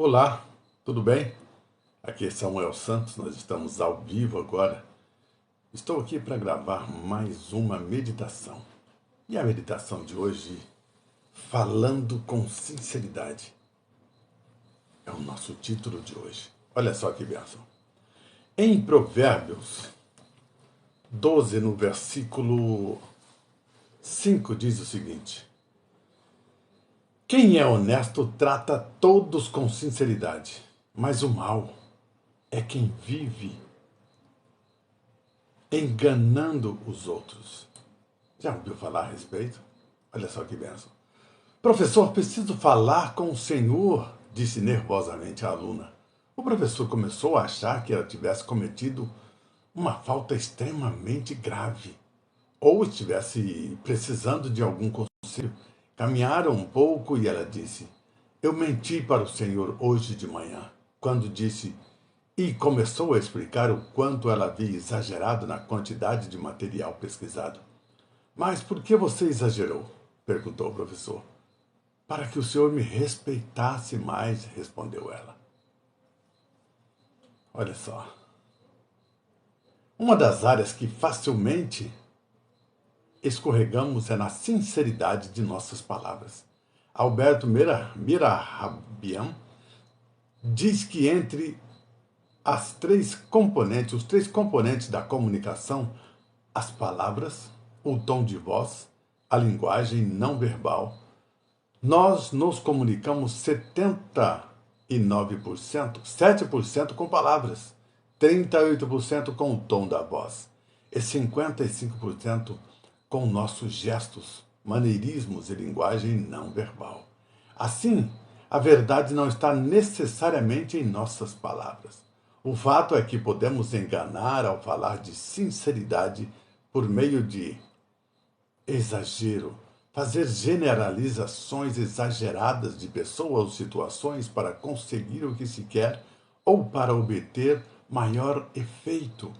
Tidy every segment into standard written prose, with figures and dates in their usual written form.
Olá, tudo bem? Aqui é Samuel Santos, nós estamos ao vivo agora. Estou aqui para gravar mais uma meditação. E a meditação de hoje, falando com sinceridade, é o nosso título de hoje. Olha só que bênção. Em Provérbios 12, no versículo 5, diz o seguinte: quem é honesto trata todos com sinceridade, mas o mal é quem vive enganando os outros. Já ouviu falar a respeito? Olha só que benção. Professor, preciso falar com o senhor, disse nervosamente a aluna. O professor começou a achar que ela tivesse cometido uma falta extremamente grave, ou estivesse precisando de algum conselho. Caminharam um pouco e ela disse: eu menti para o senhor hoje de manhã, quando disse. E começou a explicar o quanto ela havia exagerado na quantidade de material pesquisado. Mas por que você exagerou? Perguntou o professor. Para que o senhor me respeitasse mais, respondeu ela. Olha só. Uma das áreas que facilmente escorregamos é na sinceridade de nossas palavras. Alberto Mirabian diz que entre os três componentes da comunicação, as palavras, o tom de voz, a linguagem não verbal, nós nos comunicamos 79%, 7% com palavras, 38% com o tom da voz e 55% com nossos gestos, maneirismos e linguagem não verbal. Assim, a verdade não está necessariamente em nossas palavras. O fato é que podemos enganar ao falar de sinceridade por meio de exagero, fazer generalizações exageradas de pessoas ou situações para conseguir o que se quer ou para obter maior efeito,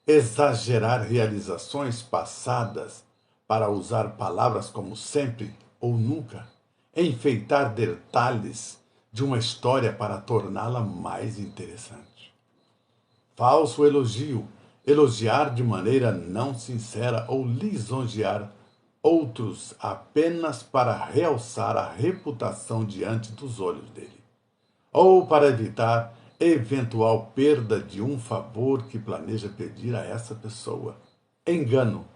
exagerar realizações passadas para usar palavras como sempre ou nunca, enfeitar detalhes de uma história para torná-la mais interessante. Falso elogio, elogiar de maneira não sincera ou lisonjear outros apenas para realçar a reputação diante dos olhos dele, ou para evitar eventual perda de um favor que planeja pedir a essa pessoa. Engano.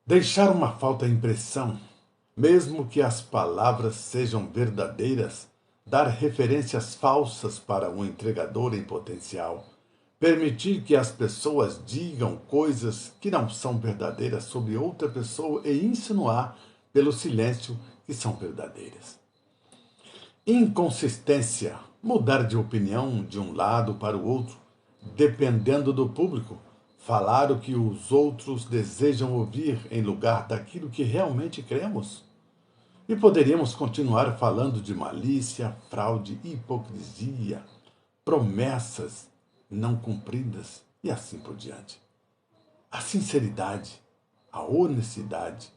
Deixar uma falta impressão, mesmo que as palavras sejam verdadeiras, dar referências falsas para um entregador em potencial, permitir que as pessoas digam coisas que não são verdadeiras sobre outra pessoa e insinuar pelo silêncio que são verdadeiras. Inconsistência, mudar de opinião de um lado para o outro, dependendo do público, falar o que os outros desejam ouvir em lugar daquilo que realmente cremos. E poderíamos continuar falando de malícia, fraude, hipocrisia, promessas não cumpridas e assim por diante. A sinceridade, a honestidade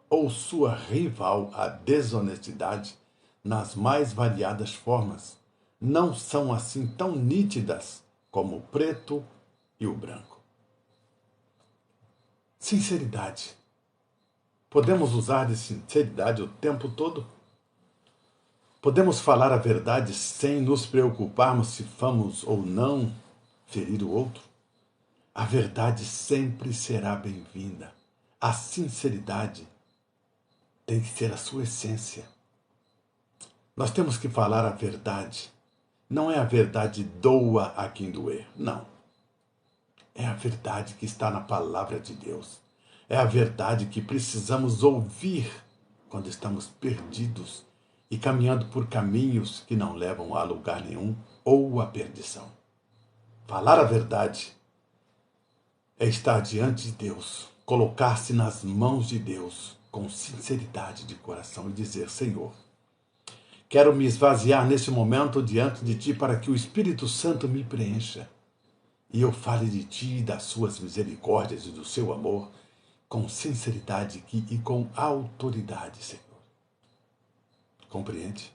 ou sua rival, a desonestidade, nas mais variadas formas, não são assim tão nítidas como o preto e o branco. Sinceridade. Podemos usar de sinceridade o tempo todo? Podemos falar a verdade sem nos preocuparmos se vamos ou não ferir o outro? A verdade sempre será bem-vinda. A sinceridade tem que ser a sua essência. Nós temos que falar a verdade. Não é a verdade doa a quem doer, não. É a verdade que está na palavra de Deus. É a verdade que precisamos ouvir quando estamos perdidos e caminhando por caminhos que não levam a lugar nenhum ou à perdição. Falar a verdade é estar diante de Deus, colocar-se nas mãos de Deus com sinceridade de coração e dizer: Senhor, quero me esvaziar nesse momento diante de Ti para que o Espírito Santo me preencha e eu fale de Ti, das Suas misericórdias e do Seu amor com sinceridade e com autoridade, Senhor. Compreende?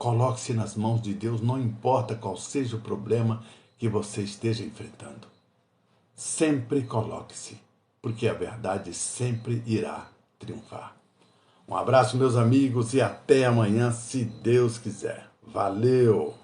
Coloque-se nas mãos de Deus, não importa qual seja o problema que você esteja enfrentando. Sempre coloque-se, porque a verdade sempre irá triunfar. Um abraço, meus amigos, e até amanhã, se Deus quiser. Valeu!